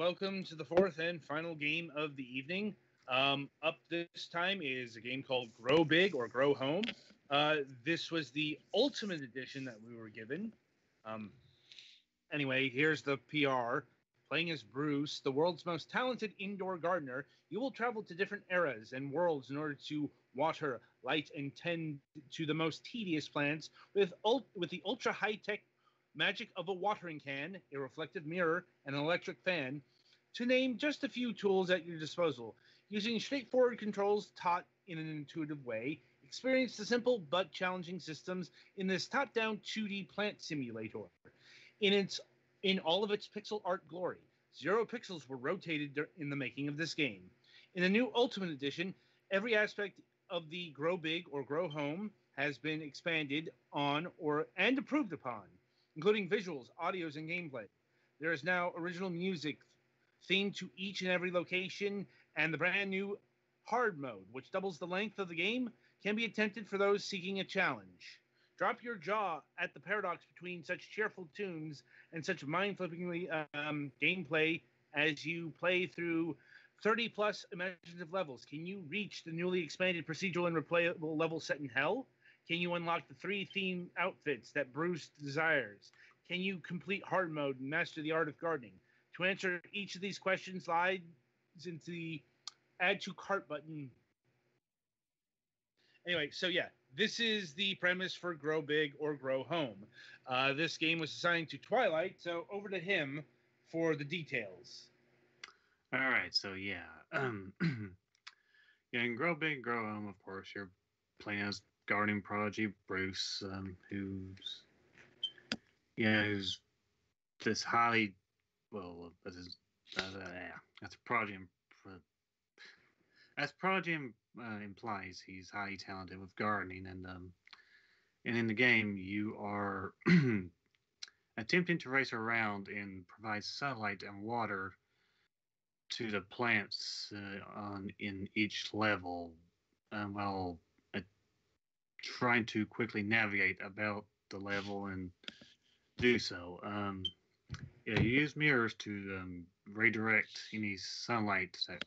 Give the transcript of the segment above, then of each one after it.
welcome to the fourth and final game of the evening. Up this time is a game called Grow Big or Grow Home. This was the Ultimate Edition that we were given. Um, anyway, here's the PR. Playing as Bruce, the world's most talented indoor gardener, you will travel to different eras and worlds in order to water, light, and tend to the most tedious plants with the ultra high tech magic of a watering can, a reflective mirror, and an electric fan, to name just a few tools at your disposal. Using straightforward controls taught in an intuitive way, experience the simple but challenging systems in this top-down 2D plant simulator. In its in all of its pixel art glory, 0 pixels were rotated in the making of this game. In the new Ultimate Edition, every aspect of the Grow Big or Grow Home has been expanded on or and improved upon, including visuals, audios, and gameplay. There is now original music themed to each and every location, and the brand new hard mode, which doubles the length of the game, can be attempted for those seeking a challenge. Drop your jaw at the paradox between such cheerful tunes and such mind-flippingly gameplay as you play through 30 plus imaginative levels. Can you reach the newly expanded procedural and replayable level set in hell? Can you unlock the 3 theme outfits that Bruce desires? Can you complete hard mode and master the art of gardening? To answer each of these questions lies into the add to cart button. Anyway, so yeah, this is the premise for Grow Big or Grow Home. This game was assigned to Twilight, so over to him for the details. All right, so yeah, yeah, in Grow Big, Grow Home, of course, you're playing as gardening prodigy Bruce, who's this highly well, that's prodigy. As prodigy implies, he's highly talented with gardening, and in the game you are attempting to race around and provide sunlight and water to the plants on in each level, while uh, trying to quickly navigate about the level and do so. Yeah, you use mirrors to redirect any sunlight that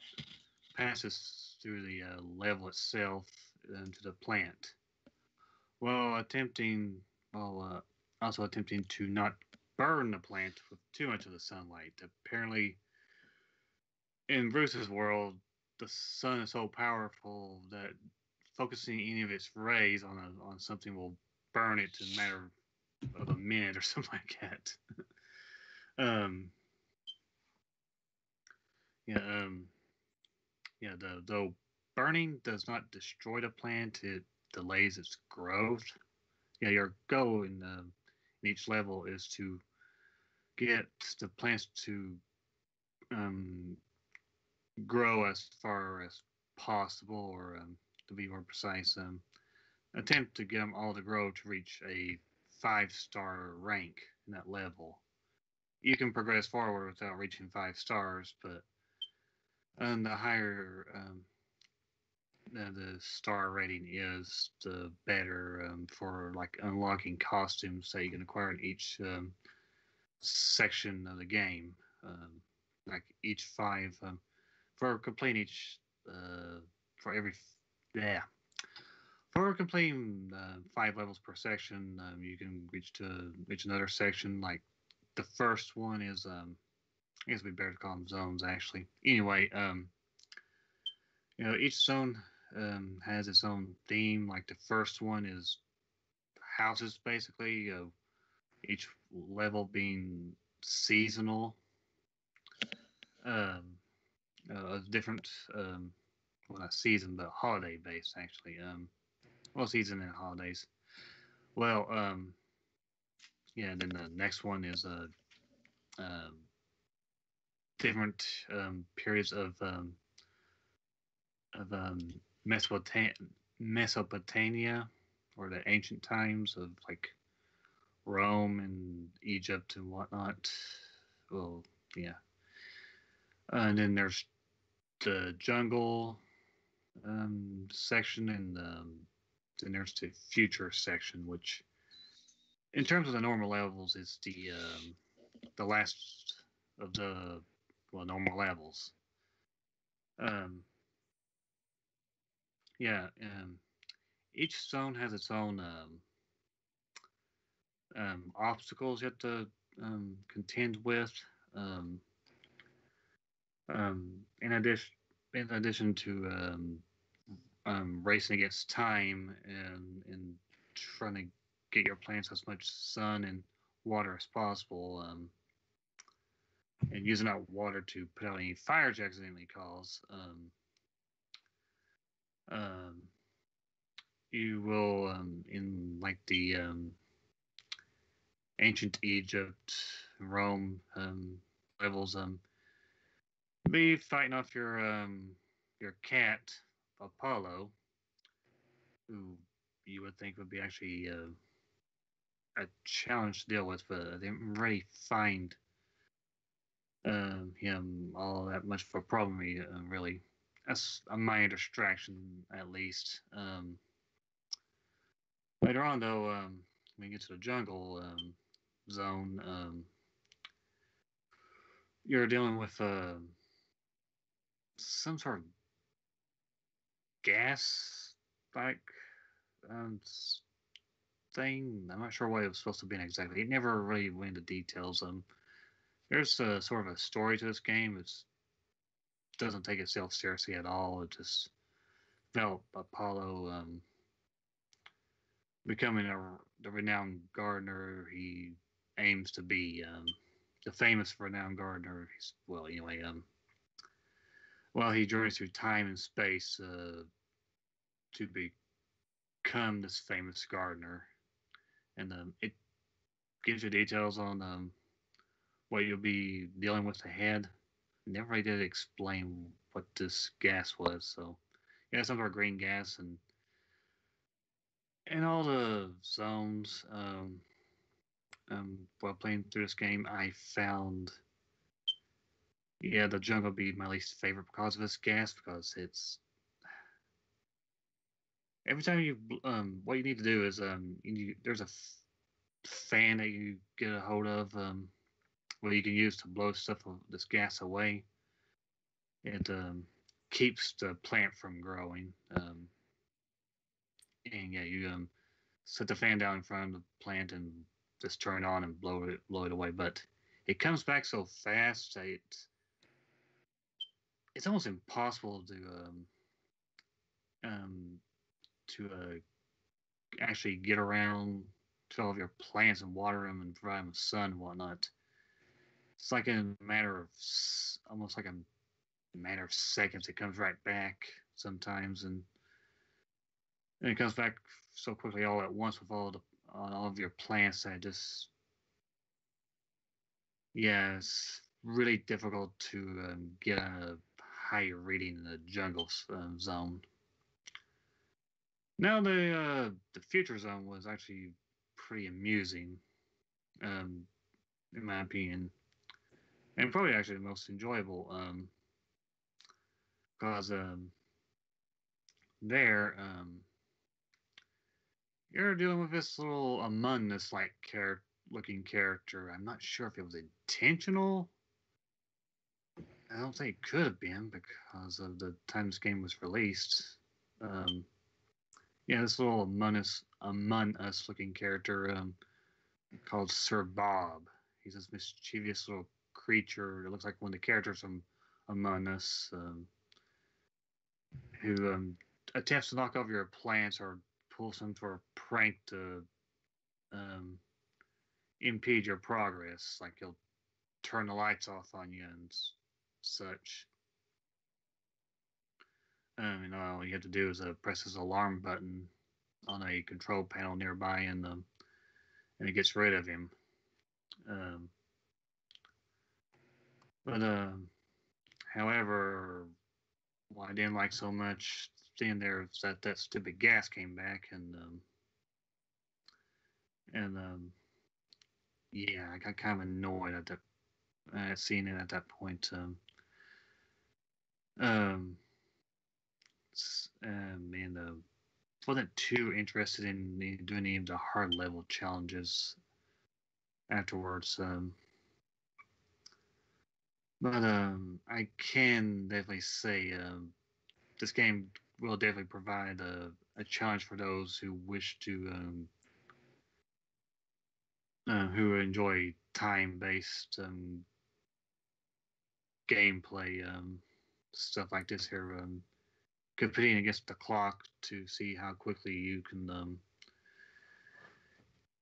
passes through the level itself to the plant, while also attempting to not burn the plant with too much of the sunlight. Apparently, in Bruce's world, the sun is so powerful that focusing any of its rays on something will burn it in a matter of a minute or something like that. um, yeah, yeah. Though burning does not destroy the plant, it delays its growth. Yeah, your goal in each level is to get the plants to um, grow as far as possible, or to be more precise, attempt to get them all to grow to reach a 5-star rank in that level. You can progress forward without reaching 5 stars, but the higher the star rating is, the better for like unlocking costumes that you can acquire in each section of the game. Like each 5 for completing each for every yeah for completing 5 levels per section, you can reach another section. Like the first one is I guess we better call them zones actually. Anyway, each zone has its own theme. Like the first one is houses, basically. Each level being seasonal, um, different. Well, not season, but holiday based actually. Well, season and holidays. Well, yeah. Then the next one is um, different periods of Mesopotamia, or the ancient times of like Rome and Egypt and whatnot. Well, yeah. And then there's the jungle section, and then there's the future section, which, in terms of the normal levels, is the last of the normal levels. Um, yeah, each zone has its own obstacles you have to contend with. Um, in addition to racing against time and trying to get your plants as much sun and water as possible, and using that water to put out any fires you accidentally cause. Um, you will in like the ancient Egypt, Rome levels, be fighting off your cat Apollo, who you would think would be actually a challenge to deal with, but I didn't really find him all that much of a problem. Really, that's a minor distraction at least. Later on, though, when you get to the jungle zone, you're dealing with some sort of gas like um, thing. I'm not sure what it was supposed to be exactly. It never really went into details. There's sort of a story to this game. It doesn't take itself seriously at all. It just felt Apollo becoming the renowned gardener he aims to be. The famous renowned gardener. Well, anyway, well, he journeys through time and space to become this famous gardener, and it gives you details on what you'll be dealing with ahead. Never really did explain what this gas was, so yeah, some sort of green gas, and all the zones. While playing through this game, I found yeah, the jungle be my least favorite because of this gas, because it's every time you what you need to do is there's a fan that you get a hold of where you can use to blow this gas away. It keeps the plant from growing. And yeah, you set the fan down in front of the plant and just turn it on and blow it away. But it comes back so fast that it's almost impossible um, to actually get around to all of your plants and water them and provide them with sun and whatnot. It's like a matter of almost like a matter of seconds. It comes right back sometimes, and it comes back so quickly all at once with all of your plants that just yeah, it's really difficult to get a higher reading in the jungle zone. Now the future zone was actually pretty amusing, um, in my opinion, and probably actually the most enjoyable. Because there you're dealing with this little Among Us like looking character. I'm not sure if it was intentional. I don't think it could have been because of the time this game was released. Um, yeah, this little Among Us looking character called Sir Bob. He's this mischievous little creature. It looks like one of the characters from Among Us, who attempts to knock over your plants or pull some sort of prank to um, impede your progress. Like he'll turn the lights off on you and such. And all you have to do is press this alarm button on a control panel nearby, and it gets rid of him. Um, but however, what I didn't like so much seeing there is that stupid gas came back, and yeah, I got kind of annoyed at that seeing it at that point. Um, and wasn't too interested in doing any of the hard level challenges afterwards. But I can definitely say this game will definitely provide a challenge for those who wish to who enjoy time-based gameplay stuff like this here. Competing against the clock to see how quickly you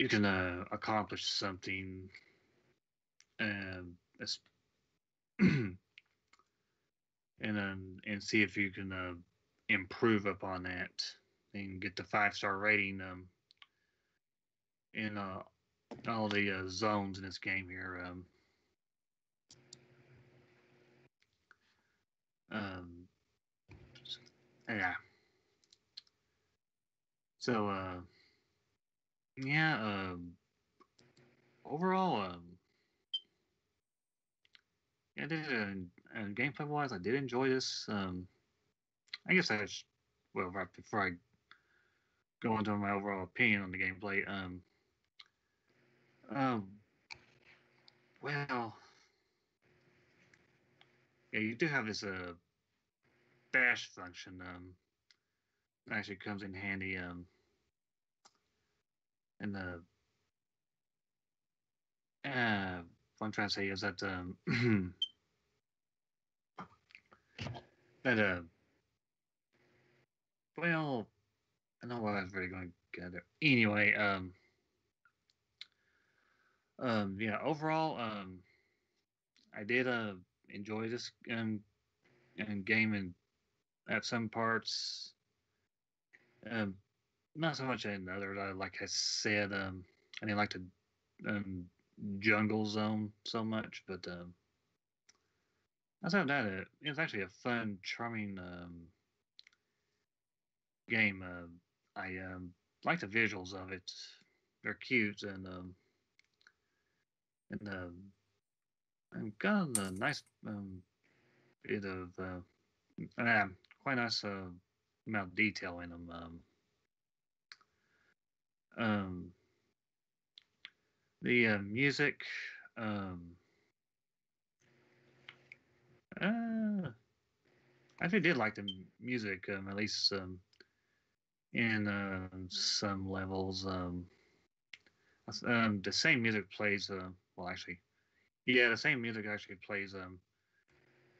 can accomplish something, um, and see if you can improve upon that and get the 5-star rating in all the zones in this game here. Um, yeah. So yeah. Overall, yeah, gameplay wise, I did enjoy this. I guess I just, well, right before I go into my overall opinion on the gameplay, um, well, yeah, you do have this bash function that actually comes in handy and what I'm trying to say is that that well, I know what I was really going to get there. Anyway, yeah, overall, I did enjoy this game and at some parts. Um, Not so much in other. Like I said, I didn't like the um, jungle zone so much, but outside of that, it was actually a fun, charming game. I like the visuals of it; they're cute and got a nice bit of quite nice amount of detail in them. Um, the music. Um, uh, I actually did like the music, at least in some levels. The same music plays. Well, actually, yeah, the same music actually plays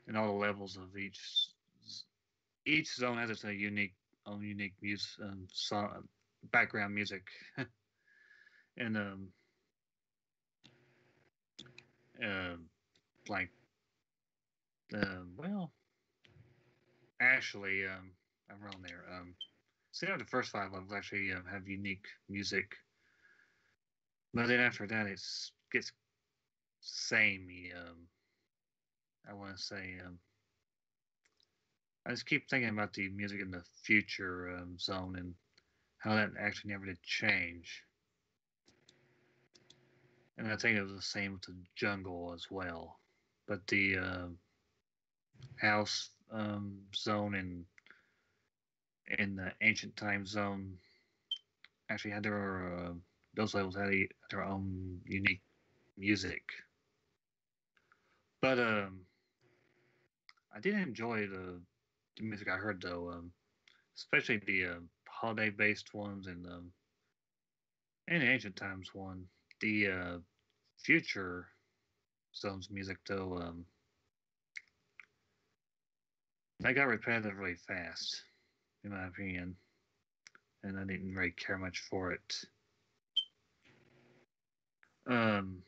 in all the levels of each zone has its own unique music song, background music, and uh, like well, actually, around there. So the first 5 levels actually have unique music, but then after that it gets samey. I want to say I just keep thinking about the music in the future zone and how that actually never did change. And I think it was the same with the jungle as well. But the house zone and in the ancient time zone actually had their those levels had their own unique music. But I did enjoy the music I heard though, especially the holiday based ones and the ancient times one. The future zones music though, that got repetitive really fast, in my opinion, and I didn't really care much for it. Um,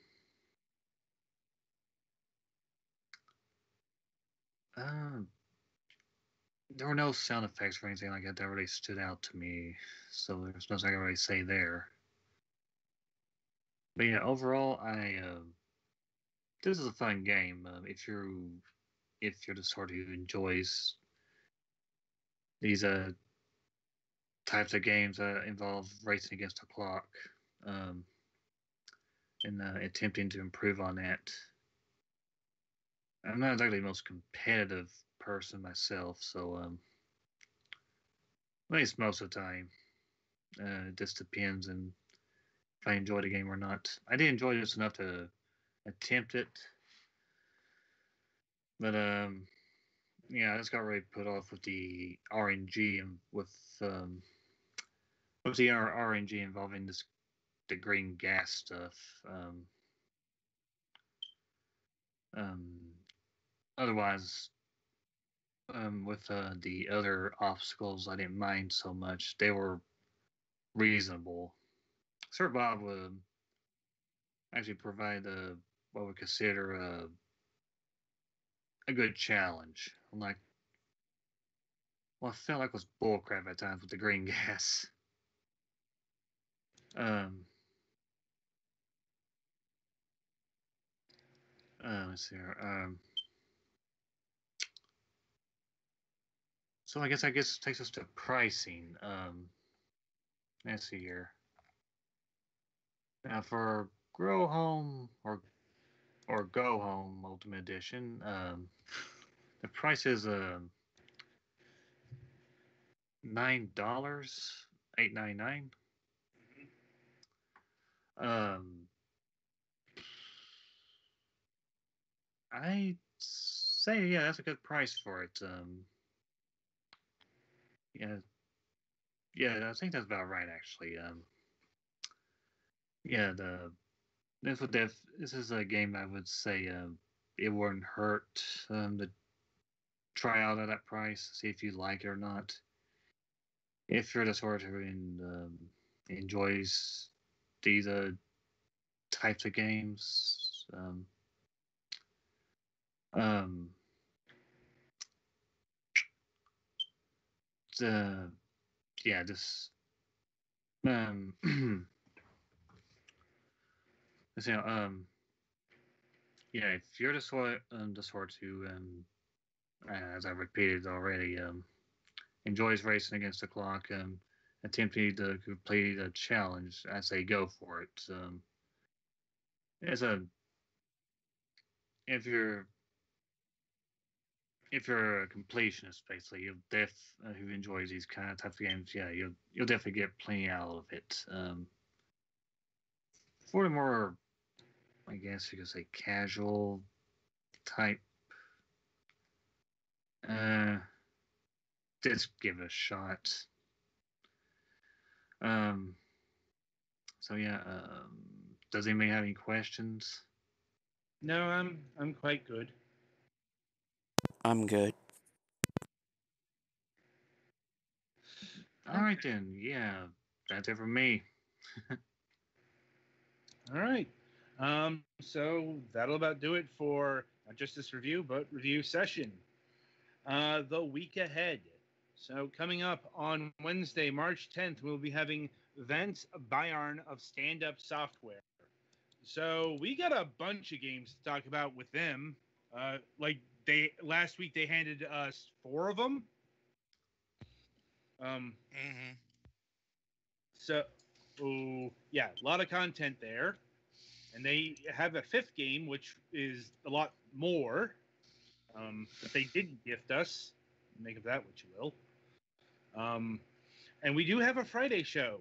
uh, there were no sound effects or anything like that that really stood out to me, so there's nothing I can really say there. But yeah, overall, I this is a fun game if you're the sort who enjoys these types of games that involve racing against the clock um, and attempting to improve on that. I'm not exactly the most competitive person myself, so at least most of the time, it just depends on if I enjoy the game or not. I did enjoy this enough to attempt it, But yeah, I just got really put off with the RNG and with the RNG involving the green gas stuff. Um, Otherwise, with the other obstacles, I didn't mind so much. They were reasonable. Sir Bob would actually provide what we consider a good challenge. Unlike what I felt like was bullcrap at times with the green gas. Um, let's see here. So I guess it takes us to pricing. Let's see here. Now for Grow Home or Go Home Ultimate Edition, the price is $9, $8.99. Um, I say yeah, that's a good price for it. Yeah, yeah, I think that's about right actually. Yeah, this is a game I would say it wouldn't hurt to try out at that price, see if you like it or not. If you're the sort who enjoys these types of games, um, the yeah, this um, you know, yeah, if you're the sort who as I repeated already, enjoys racing against the clock, attempting to complete a challenge, I say go for it. As a if you're if you're a completionist, basically, who enjoys these kind of types of games, yeah, you'll definitely get plenty out of it. For the more, I guess you could say, casual type, uh, just give it a shot. Um, so yeah, does anybody have any questions? No, I'm quite good. I'm good. All right then, yeah, that's it for me. All right. So that'll about do it for not just this review, but review session. The week ahead. So coming up on Wednesday, March 10th, we'll be having Vance Bayarn of Stand Up Software. So we got a bunch of games to talk about with them. Like last week they handed us 4 of them. Mm-hmm. So yeah, a lot of content there. And they have a 5th game, which is a lot more. But they didn't gift us. Make of that what you will. And we do have a Friday show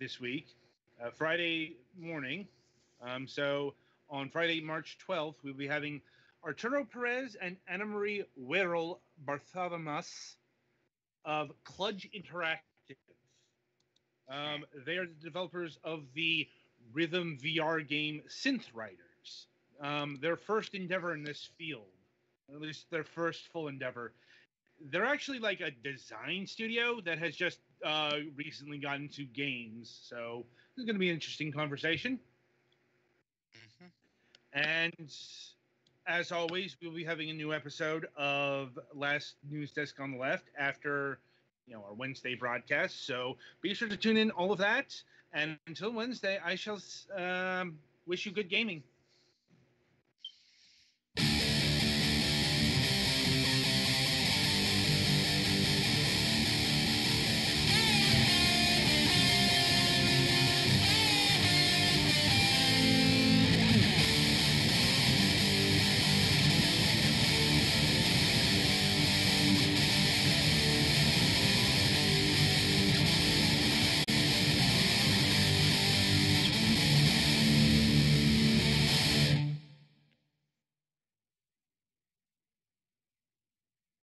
this week, Friday morning. So on Friday, March 12th, we'll be having Arturo Perez and Anna Marie Werrell Bartholomas of Kludge Interactive. They are the developers of the Rhythm VR game Synth Riders. Their first endeavor in this field, at least their first full endeavor. They're actually like a design studio that has just recently gotten into games. So this is going to be an interesting conversation. Mm-hmm. And as always, we'll be having a new episode of Last News Desk on the Left after our Wednesday broadcast. So be sure to tune in all of that. And until Wednesday, I shall wish you good gaming.